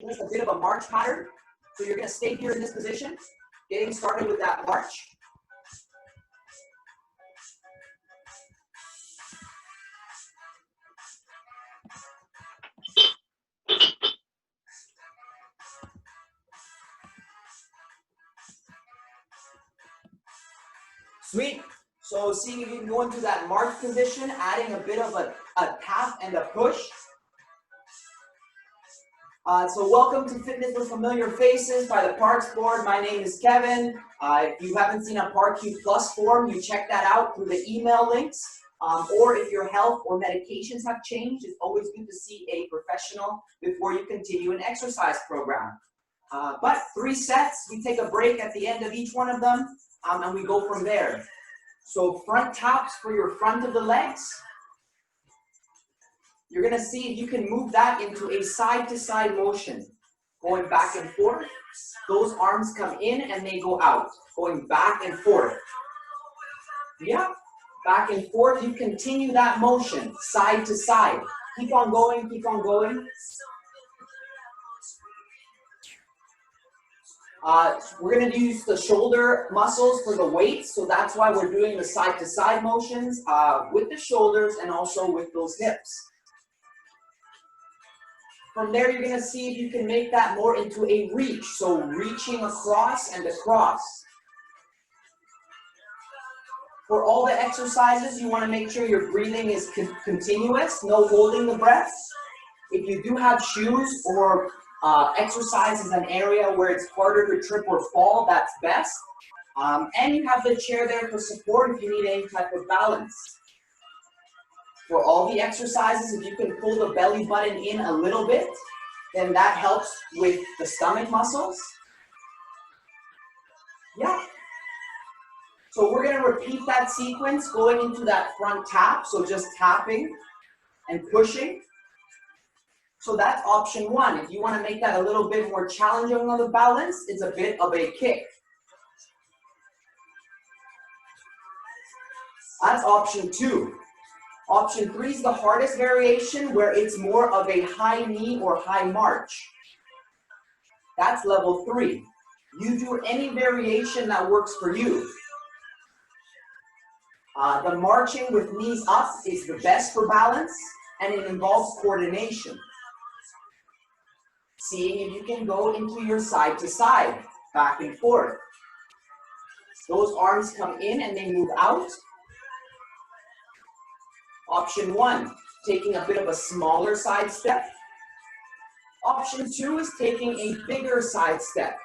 Just a bit of a march pattern. So you're going to stay here in this position, getting started with that march. Sweet. So seeing if you can go into that march position, adding a bit of a tap and a push. So welcome to Fitness with Familiar Faces by the Parks Board. My name is Kevin. If you haven't seen a ParkQ Plus form, you check that out through the email links. Or if your health or medications have changed, it's always good to see a professional before you continue an exercise program. But 3 sets, we take a break at the end of each one of them, and we go from there. So front taps for your front of the legs. You're going to see if you can move that into a side-to-side motion, going back and forth. Those arms come in and they go out, going back and forth. Yeah, back and forth. You continue that motion, side to side. Keep on going, keep on going. We're going to use the shoulder muscles for the weights, so that's why we're doing the side-to-side motions with the shoulders and also with those hips. From there, you're going to see if you can make that more into a reach. So reaching across and across. For all the exercises, you want to make sure your breathing is continuous, no holding the breath. If you do have shoes or exercise is an area where it's harder to trip or fall, that's best. And you have the chair there for support if you need any type of balance. For all the exercises, if you can pull the belly button in a little bit, then that helps with the stomach muscles. Yeah. So we're going to repeat that sequence going into that front tap. So just tapping and pushing. So that's option 1. If you want to make that a little bit more challenging on the balance, it's a bit of a kick. That's option 2. Option 3 is the hardest variation, where it's more of a high knee or high march. That's level 3. You do any variation that works for you. The marching with knees up is the best for balance, and it involves coordination. Seeing if you can go into your side to side, back and forth. Those arms come in and they move out. Option 1, taking a bit of a smaller side step. Option 2 is taking a bigger side step.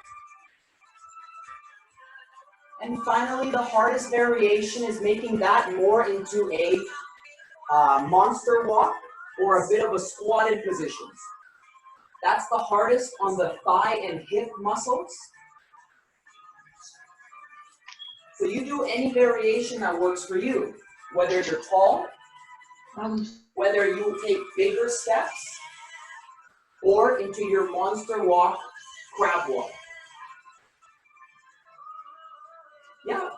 And finally, the hardest variation is making that more into a monster walk or a bit of a squatted position. That's the hardest on the thigh and hip muscles. So you do any variation that works for you, whether you're tall, whether you take bigger steps, or into your monster walk, crab walk. Yeah.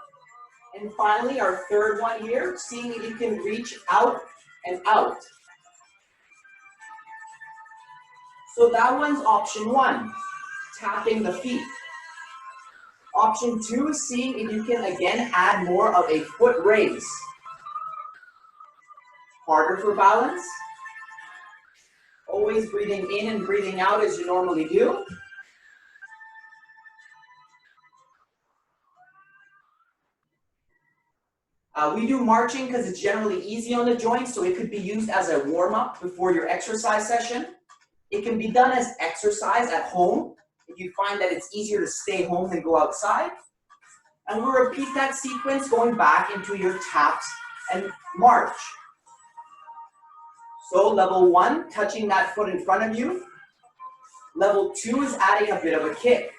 And finally, our third one here, seeing if you can reach out and out. So that one's option 1, tapping the feet. Option 2 is seeing if you can again add more of a foot raise. Harder for balance. Always breathing in and breathing out as you normally do. We do marching because it's generally easy on the joints, so it could be used as a warm-up before your exercise session. It can be done as exercise at home if you find that it's easier to stay home than go outside. And we'll repeat that sequence going back into your taps and march. So level 1, touching that foot in front of you. Level 2 is adding a bit of a kick.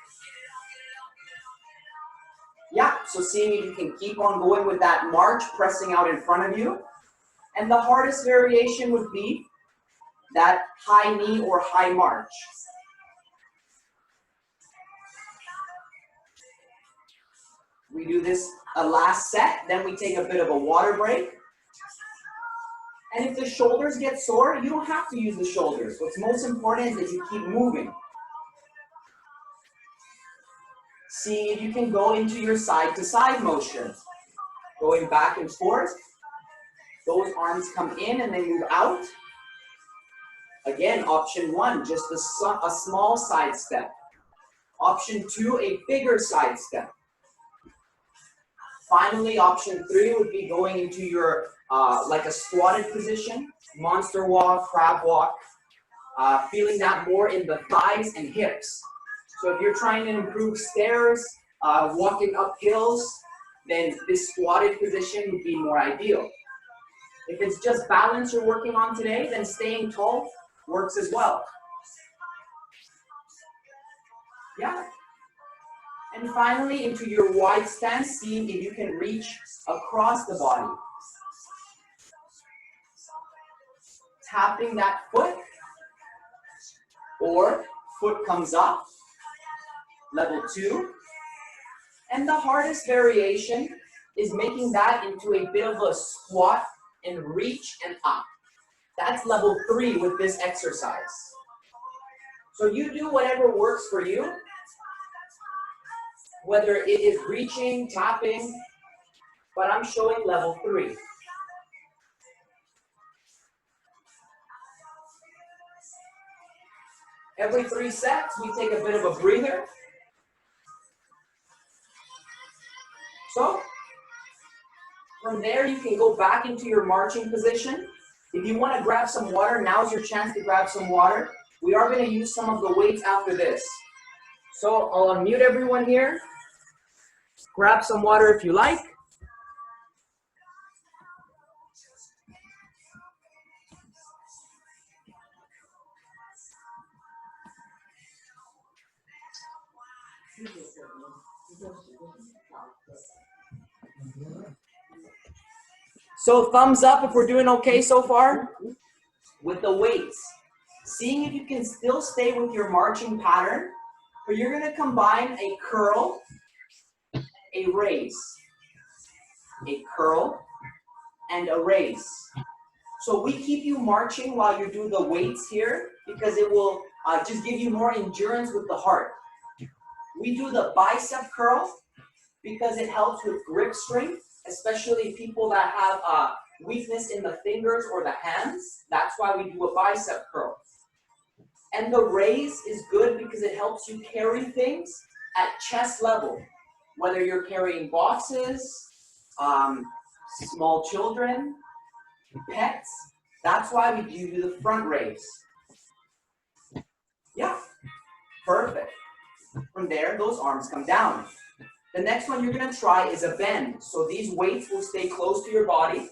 Yeah, so seeing if you can keep on going with that march, pressing out in front of you. And the hardest variation would be that high knee or high march. We do this a last set, then we take a bit of a water break. And if the shoulders get sore, you don't have to use the shoulders. What's most important is that you keep moving. See if you can go into your side-to-side motion. Going back and forth. Those arms come in and they move out. Again, option 1, just a small side step. Option 2, a bigger side step. Finally, option 3 would be going into your, like a squatted position, monster walk, crab walk, feeling that more in the thighs and hips. So if you're trying to improve stairs, walking up hills, then this squatted position would be more ideal. If it's just balance you're working on today, then staying tall works as well. Yeah. And finally, into your wide stance, see if you can reach across the body. Tapping that foot, or foot comes up, level 2. And the hardest variation is making that into a bit of a squat and reach and up. That's level 3 with this exercise. So you do whatever works for you, whether it is reaching, tapping, but I'm showing level 3. Every 3 sets, we take a bit of a breather. So, from there, you can go back into your marching position. If you want to grab some water, now's your chance to grab some water. We are going to use some of the weights after this. So, I'll unmute everyone here. Grab some water if you like. So thumbs up if we're doing okay so far with the weights. Seeing if you can still stay with your marching pattern, but you're going to combine a curl, a raise, a curl, and a raise. So we keep you marching while you do the weights here because it will just give you more endurance with the heart. We do the bicep curl because it helps with grip strength, especially people that have weakness in the fingers or the hands. That's why we do a bicep curl. And the raise is good because it helps you carry things at chest level, whether you're carrying boxes, small children, pets. That's why we do the front raise. Yeah, perfect. From there, those arms come down. The next one you're going to try is a bend. So these weights will stay close to your body,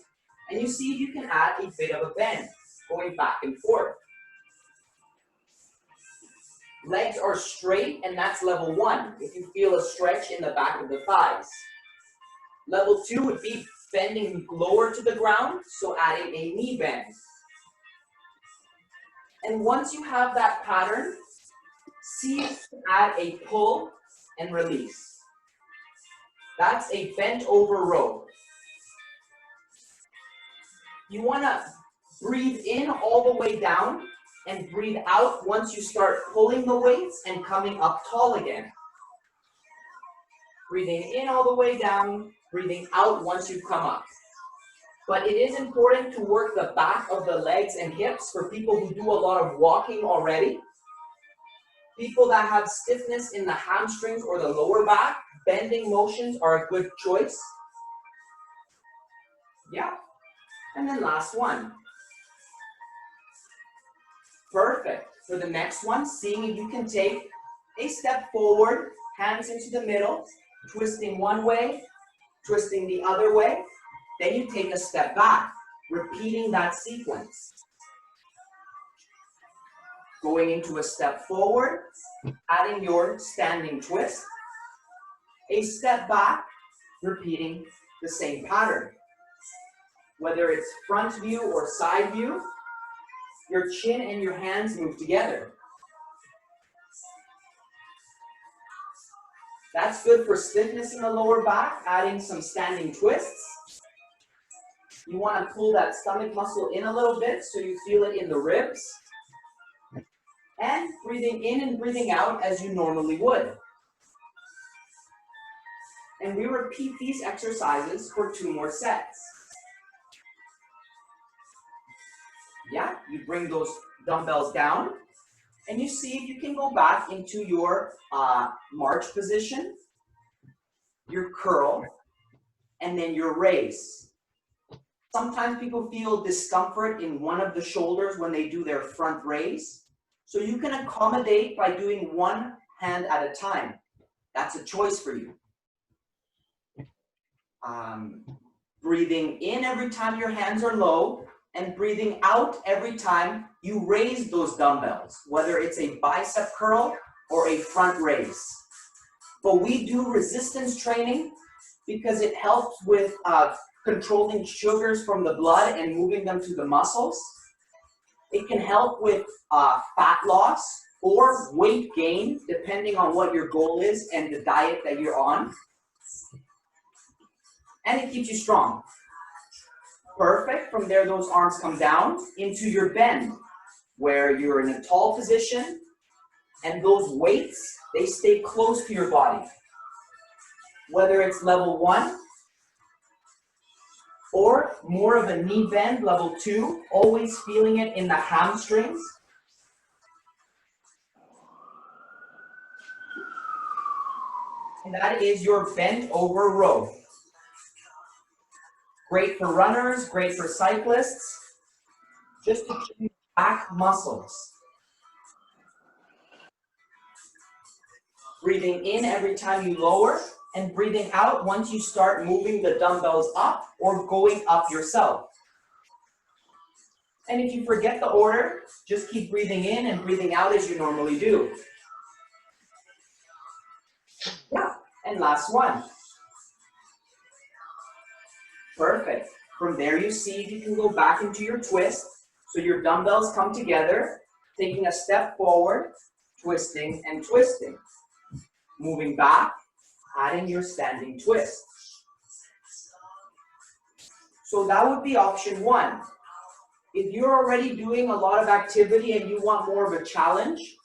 and you see if you can add a bit of a bend, going back and forth. Legs are straight, and that's level 1, if you feel a stretch in the back of the thighs. Level 2 would be bending lower to the ground, so adding a knee bend. And once you have that pattern, see if you can add a pull and release. That's a bent over row. You want to breathe in all the way down and breathe out once you start pulling the weights and coming up tall again. Breathing in all the way down, breathing out once you come up. But it is important to work the back of the legs and hips for people who do a lot of walking already. People that have stiffness in the hamstrings or the lower back, bending motions are a good choice. Yeah. And then last one. Perfect. For the next one, seeing if you can take a step forward, hands into the middle, twisting one way, twisting the other way. Then you take a step back, repeating that sequence. Going into a step forward, adding your standing twist. A step back, repeating the same pattern. Whether it's front view or side view, your chin and your hands move together. That's good for stiffness in the lower back, adding some standing twists. You want to pull that stomach muscle in a little bit so you feel it in the ribs. And breathing in and breathing out as you normally would. And we repeat these exercises for 2 more sets. Yeah, you bring those dumbbells down and you see if you can go back into your march position, your curl, and then your raise. Sometimes people feel discomfort in one of the shoulders when they do their front raise. So you can accommodate by doing one hand at a time. That's a choice for you. Breathing in every time your hands are low, and breathing out every time you raise those dumbbells, whether it's a bicep curl or a front raise. But we do resistance training because it helps with controlling sugars from the blood and moving them to the muscles. It can help with fat loss or weight gain, depending on what your goal is and the diet that you're on. And it keeps you strong. Perfect. From there, those arms come down into your bend, where you're in a tall position, and those weights, they stay close to your body. Whether it's level 1, or more of a knee bend, level 2, always feeling it in the hamstrings. And that is your bent over row. Great for runners, great for cyclists, just to train back muscles. Breathing in every time you lower, and breathing out once you start moving the dumbbells up or going up yourself. And if you forget the order, just keep breathing in and breathing out as you normally do. Yeah, and last one. Perfect. From there, you see if you can go back into your twist. So your dumbbells come together, taking a step forward, twisting and twisting. Moving back, adding your standing twist. So that would be option 1. If you're already doing a lot of activity and you want more of a challenge,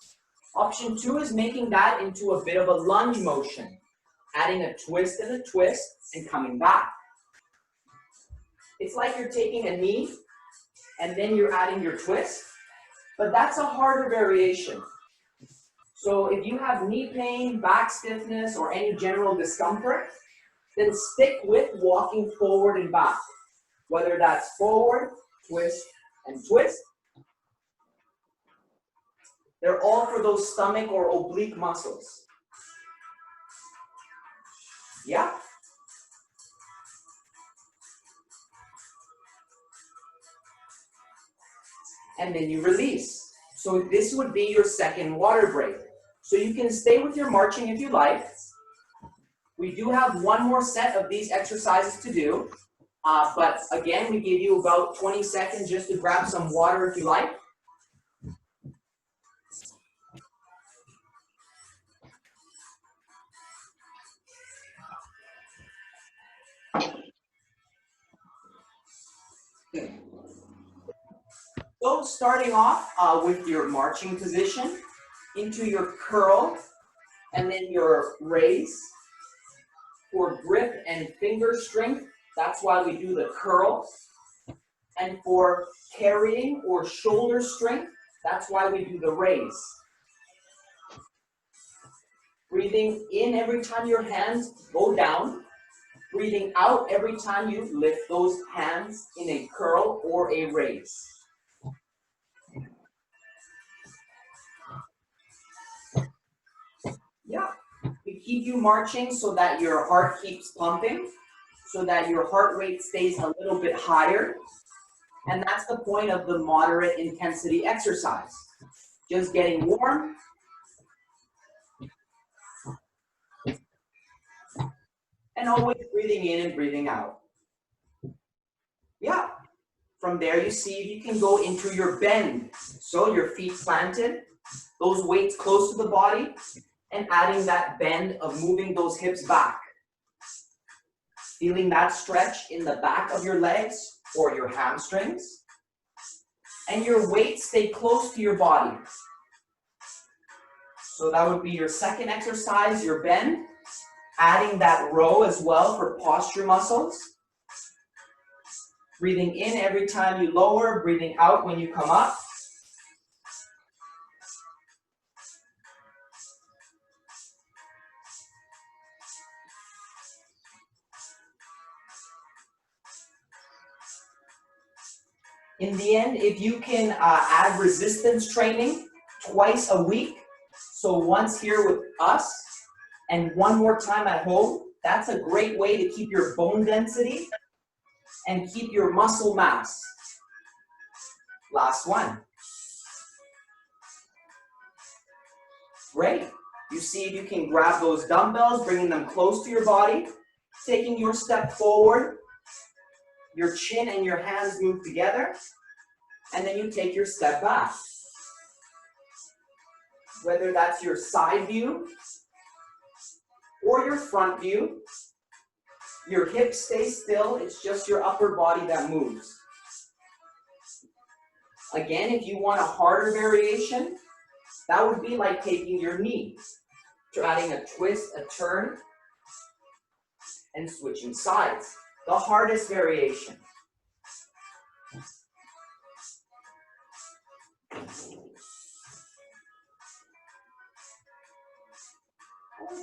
option 2 is making that into a bit of a lunge motion, adding a twist and coming back. It's like you're taking a knee and then you're adding your twist, but that's a harder variation. So if you have knee pain, back stiffness, or any general discomfort, then stick with walking forward and back. Whether that's forward, twist, and twist. They're all for those stomach or oblique muscles. Yeah? And then you release. So this would be your second water break. So you can stay with your marching if you like. We do have one more set of these exercises to do. But again, we give you about 20 seconds just to grab some water if you like. So starting off with your marching position, into your curl, and then your raise. For grip and finger strength, that's why we do the curl. And for carrying or shoulder strength, that's why we do the raise. Breathing in every time your hands go down. Breathing out every time you lift those hands in a curl or a raise. Yeah, we keep you marching so that your heart keeps pumping, so that your heart rate stays a little bit higher. And that's the point of the moderate intensity exercise. Just getting warm. And always breathing in and breathing out. Yeah. From there, you see you can go into your bend. So your feet planted, those weights close to the body, and adding that bend of moving those hips back. Feeling that stretch in the back of your legs or your hamstrings. And your weights stay close to your body. So that would be your second exercise, your bend. Adding that row as well for posture muscles. Breathing in every time you lower, breathing out when you come up. In the end, if you can add resistance training twice a week, so once here with us and one more time at home, that's a great way to keep your bone density and keep your muscle mass. Last one. Great. You see if you can grab those dumbbells, bringing them close to your body, taking your step forward, your chin and your hands move together, and then you take your step back. Whether that's your side view or your front view, your hips stay still, it's just your upper body that moves. Again, if you want a harder variation, that would be like taking your knee, adding a twist, a turn, and switching sides. The hardest variation.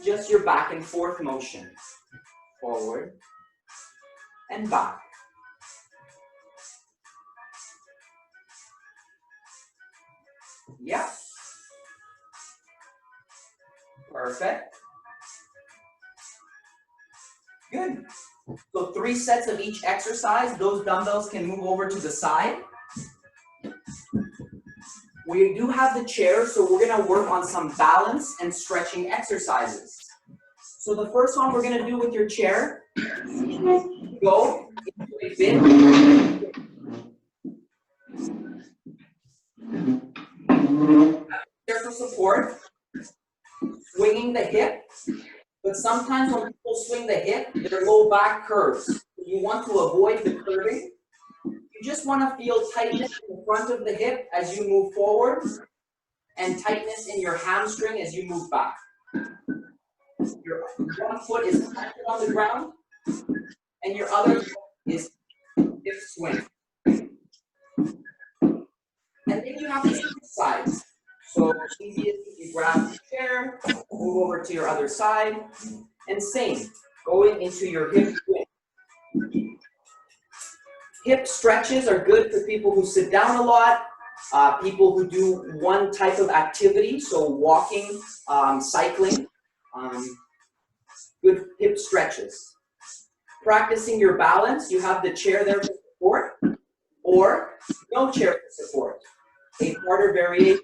Just your back and forth motion. Forward and back. Yeah. Perfect. Good. So 3 sets of each exercise. Those dumbbells can move over to the side. We do have the chair, so we're going to work on some balance and stretching exercises. So the first one we're going to do with your chair, go into a bit. Chair for support, swinging the hip, but sometimes when people swing the hip, their low back curves. You want to avoid the curving. You just want to feel tightness in the front of the hip as you move forward and tightness in your hamstring as you move back. Your one foot is planted on the ground and your other foot is hip swing. And then you have to switch sides. So easiest, you grab the chair, move over to your other side, and same, going into your hip swing. Hip stretches are good for people who sit down a lot, people who do one type of activity, so walking, cycling, good hip stretches. Practicing your balance, you have the chair there for support, or no chair for support. A harder variation.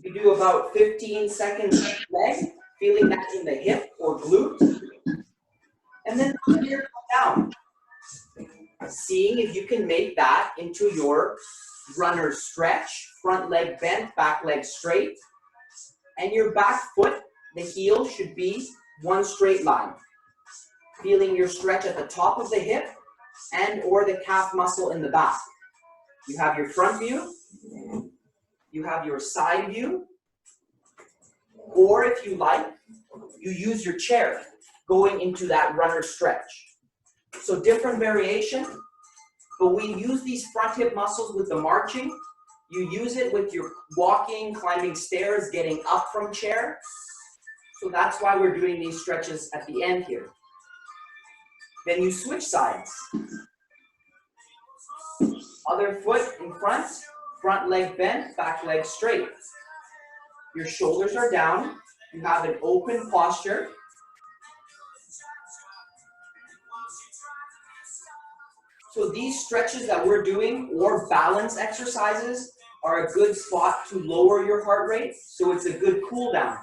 You do about 15 seconds leg, feeling that in the hip or glute. And then from here, come down. Seeing if you can make that into your runner stretch, front leg bent, back leg straight. And your back foot, the heel should be one straight line. Feeling your stretch at the top of the hip and or the calf muscle in the back. You have your front view. You have your side view. Or if you like, you use your chair going into that runner stretch. So different variation, but we use these front hip muscles with the marching. You use it with your walking, climbing stairs, getting up from chair. So that's why we're doing these stretches at the end here. Then you switch sides. Other foot in front, front leg bent, back leg straight. Your shoulders are down. You have an open posture. So these stretches that we're doing or balance exercises are a good spot to lower your heart rate. So it's a good cool down.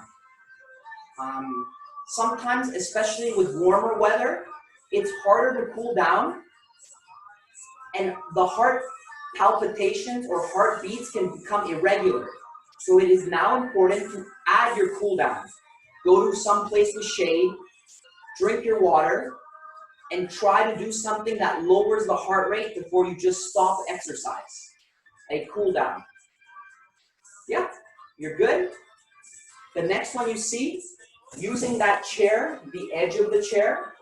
Sometimes, especially with warmer weather, it's harder to cool down. And the heart palpitations or heartbeats can become irregular. So it is now important to add your cool down. Go to some place with shade, drink your water, and try to do something that lowers the heart rate before you just stop exercise. A cool down. Yeah, you're good. The next one you see, using that chair, the edge of the chair,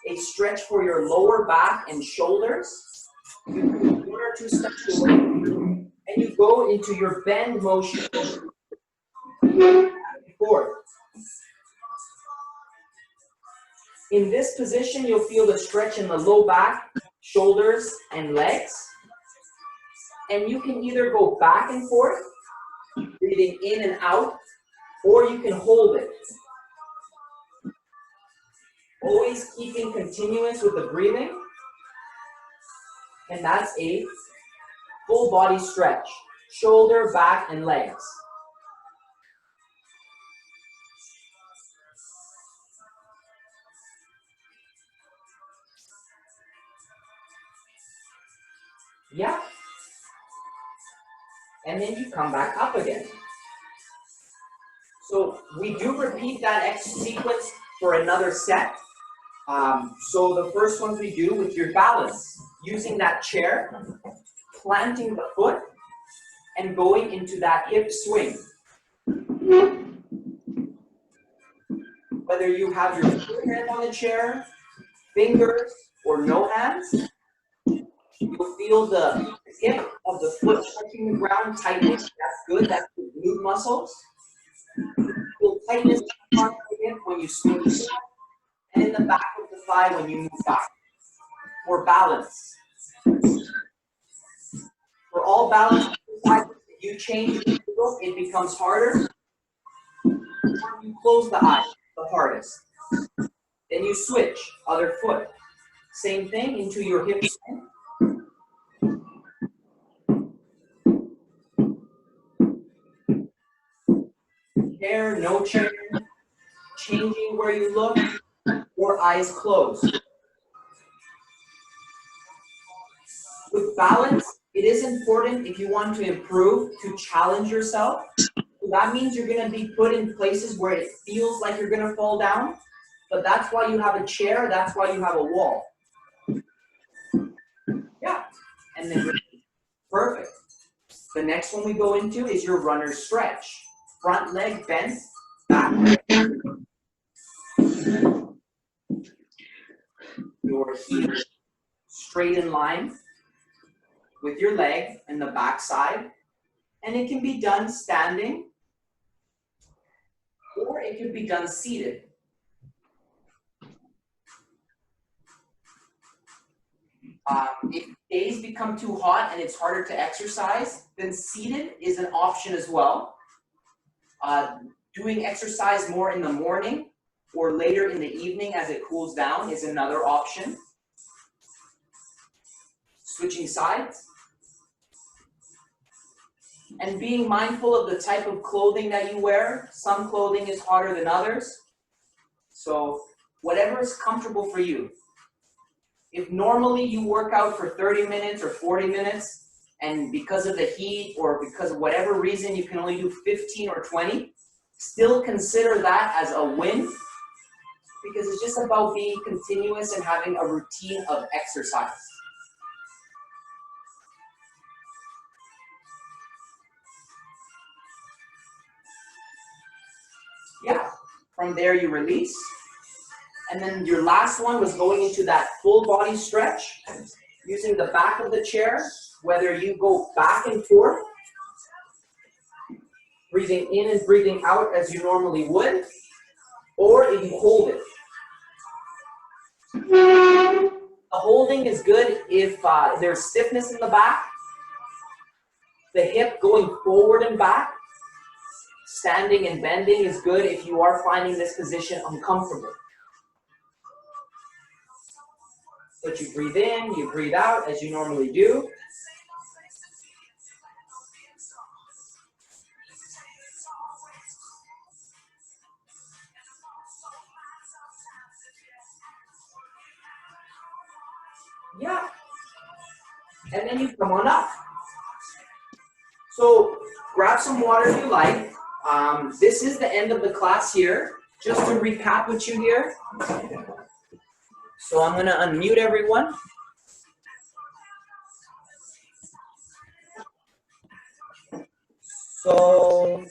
a stretch for your lower back and shoulders. You do 1 or 2 steps away, and you go into your bend motion. Back and forth. In this position, you'll feel the stretch in the low back, shoulders, and legs. And you can either go back and forth, breathing in and out, or you can hold it. Always keeping continuous with the breathing. And that's a full body stretch. Shoulder, back, and legs. Yeah. And then you come back up again. So we do repeat that sequence for another set. So the first one we do with your balance, using that chair, planting the foot, and going into that hip swing. Whether you have your hand on the chair, fingers, or no hands, you'll feel the hip of the foot touching the ground tightening. That's good. That's the glute muscles. You'll tightness on the hip when you swing, and in the back of the thigh when you move back. For balance. For all balance exercises, if you change the angle, it becomes harder. You close the eye, the hardest. Then you switch, other foot. Same thing into your hip swing. Chair, no chair, changing where you look, or eyes closed. With balance, it is important if you want to improve to challenge yourself. So that means you're going to be put in places where it feels like you're going to fall down, but that's why you have a chair, that's why you have a wall. Yeah, and then perfect. The next one we go into is your runner's stretch. Front leg bent, back leg. Your heel straight in line with your leg and the back side. And it can be done standing, or it can be done seated. If days become too hot and it's harder to exercise, then seated is an option as well. Doing exercise more in the morning or later in the evening as it cools down is another option. Switching sides. And being mindful of the type of clothing that you wear. Some clothing is hotter than others. So whatever is comfortable for you. If normally you work out for 30 minutes or 40 minutes, and because of the heat or because of whatever reason you can only do 15 or 20, still consider that as a win, because it's just about being continuous and having a routine of exercise. Yeah, from there you release. And then your last one was going into that full body stretch, using the back of the chair, whether you go back and forth, breathing in and breathing out as you normally would, or if you hold it. The holding is good if there's stiffness in the back, the hip going forward and back. Standing and bending is good if you are finding this position uncomfortable. But you breathe in, you breathe out as you normally do. Yeah. And then you come on up. So grab some water if you like. This is the end of the class here. Just to recap with you here. So I'm going to unmute everyone. So